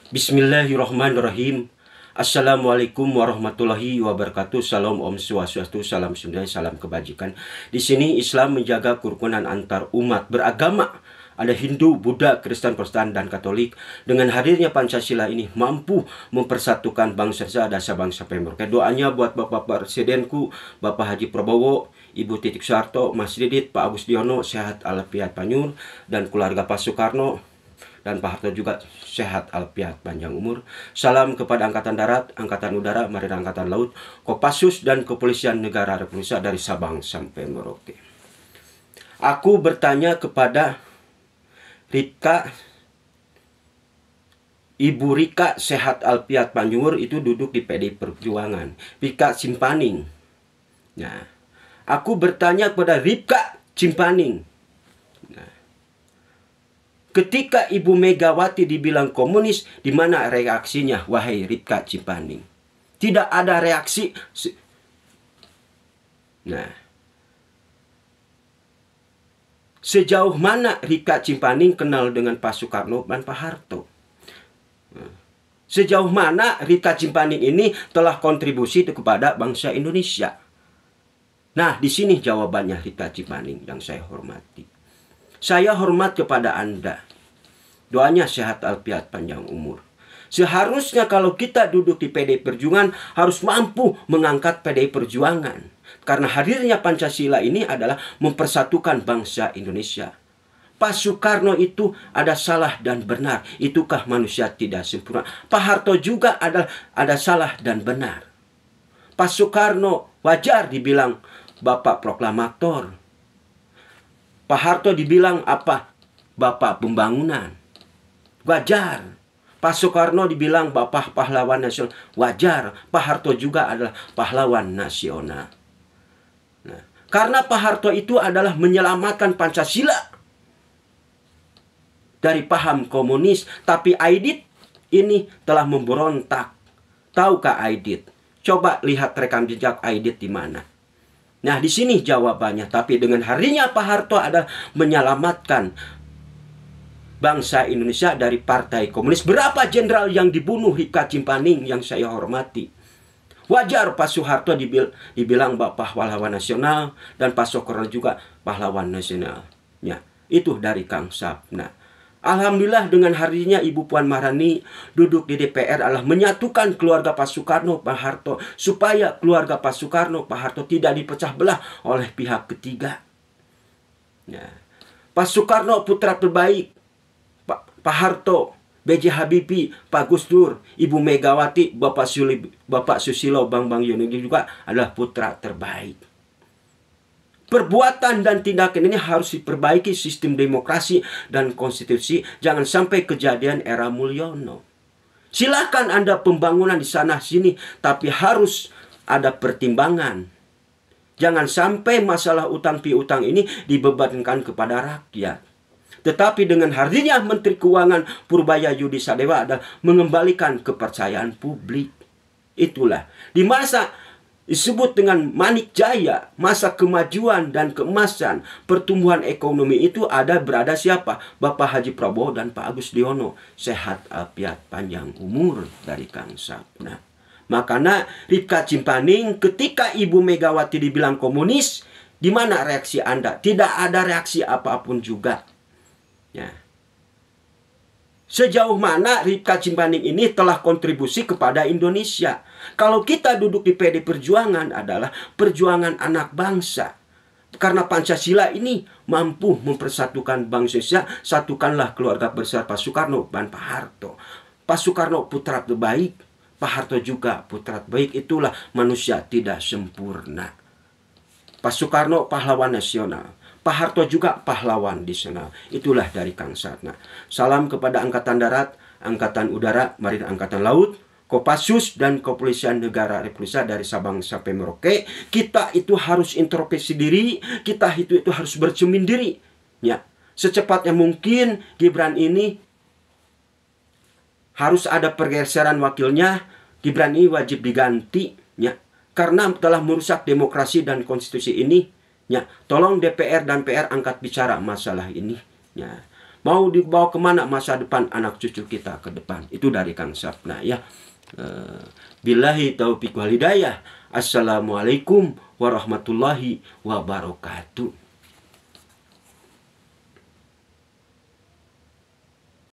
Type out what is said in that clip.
Bismillahirrahmanirrahim. Assalamualaikum warahmatullahi wabarakatuh. Salam Om Swastiastu, salam Sunda, salam kebajikan. Di sini Islam menjaga kerukunan antar umat beragama. Ada Hindu, Buddha, Kristen, Protestan, dan Katolik. Dengan hadirnya Pancasila ini mampu mempersatukan bangsa dasar bangsa Merauke. Doanya buat Bapak Presidenku, Bapak Haji Prabowo, Ibu Titik Soeharto, Mas Didit, Pak Agus Diono, sehat alafiat panyur, dan keluarga Pak Soekarno, dan Pak Harto juga sehat alfiat panjang umur. Salam kepada Angkatan Darat, Angkatan Udara, Marinir Angkatan Laut, Kopassus, dan Kepolisian Negara Republik Indonesia dari Sabang sampai Merauke. Aku bertanya kepada Rika, Ibu Rika sehat alfiat panjang itu duduk di PDI Perjuangan, Rika Cimpaning. Nah, aku bertanya kepada Rika Cimpaning. Nah, ketika Ibu Megawati dibilang komunis, di mana reaksinya, wahai Rika Cimpaning? Tidak ada reaksi. Nah, sejauh mana Rika Cimpaning kenal dengan Pak Soekarno dan Pak Harto? Sejauh mana Rika Cimpaning ini telah kontribusi kepada bangsa Indonesia? Nah, di sini jawabannya Rika Cimpaning yang saya hormati. Saya hormat kepada Anda. Doanya sehat alfiat panjang umur. Seharusnya kalau kita duduk di PDI Perjuangan harus mampu mengangkat PDI Perjuangan. Karena hadirnya Pancasila ini adalah mempersatukan bangsa Indonesia. Pak Soekarno itu ada salah dan benar. Itukah manusia tidak sempurna? Pak Harto juga ada salah dan benar. Pak Soekarno wajar dibilang Bapak Proklamator. Pak Harto dibilang apa? Bapak Pembangunan. Wajar. Pak Soekarno dibilang Bapak Pahlawan Nasional. Wajar. Pak Harto juga adalah pahlawan nasional. Nah, karena Pak Harto itu adalah menyelamatkan Pancasila dari paham komunis. Tapi Aidit ini telah memberontak. Tahukah Aidit? Coba lihat rekam jejak Aidit di mana. Nah, di sini jawabannya. Tapi dengan harinya Pak Harto adalah menyelamatkan bangsa Indonesia dari partai komunis. Berapa jenderal yang dibunuh Rika Cimpaning yang saya hormati? Wajar Pak Soeharto dibilang Bapak pahlawan nasional, dan Pak Soekarno juga pahlawan nasional. Ya, itu dari Kang Sap. Nah, alhamdulillah dengan harinya Ibu Puan Maharani duduk di DPR adalah menyatukan keluarga Pak Soekarno, Pak Harto, supaya keluarga Pak Soekarno, Pak Harto tidak dipecah belah oleh pihak ketiga. Nah, Pak Soekarno putra terbaik, Pak Harto, B.J. Habibie, Pak Gus Dur, Ibu Megawati, Bapak Susilo Bambang Yudhoyono juga adalah putra terbaik. Perbuatan dan tindakan ini harus diperbaiki sistem demokrasi dan konstitusi. Jangan sampai kejadian era Mulyono. Silakan Anda pembangunan di sana sini, tapi harus ada pertimbangan. Jangan sampai masalah utang piutang ini dibebankan kepada rakyat. Tetapi dengan hadirnya Menteri Keuangan Purbaya Yudi Sadewa adalah mengembalikan kepercayaan publik. Itulah di masa disebut dengan Manik Jaya, masa kemajuan dan keemasan, pertumbuhan ekonomi itu berada siapa? Bapak Haji Prabowo dan Pak Agus Diono. Sehat alfiat panjang umur dari Kang Sapna. Makanya Rika Cimpaning ketika Ibu Megawati dibilang komunis, di mana reaksi Anda? Tidak ada reaksi apapun juga. Ya. Sejauh mana Rika Cimpaning ini telah kontribusi kepada Indonesia. Kalau kita duduk di PDI Perjuangan adalah perjuangan anak bangsa. Karena Pancasila ini mampu mempersatukan bangsa Indonesia. Satukanlah keluarga besar Pak Soekarno dan Pak Harto. Pak Soekarno putra terbaik, Pak Harto juga putra terbaik. Itulah manusia tidak sempurna. Pak Soekarno pahlawan nasional, Pak Harto juga pahlawan nasional. Itulah dari Kang Satna. Salam kepada Angkatan Darat, Angkatan Udara, Marinir Angkatan Laut, Kopassus, dan Kepolisian Negara Republik Indonesia dari Sabang sampai Merauke. Kita itu harus introspeksi diri, kita itu harus bercermin diri. Ya, secepatnya mungkin Gibran ini harus ada pergeseran wakilnya. Gibran ini wajib diganti, ya, karena telah merusak demokrasi dan konstitusi ini. Ya, tolong DPR dan PR angkat bicara masalah ini. Ya, Mau dibawa kemana masa depan anak cucu kita ke depan? Itu dari Kang Sapna ya. Billahi taufiq wal hidayah. Assalamualaikum warahmatullahi wabarakatuh.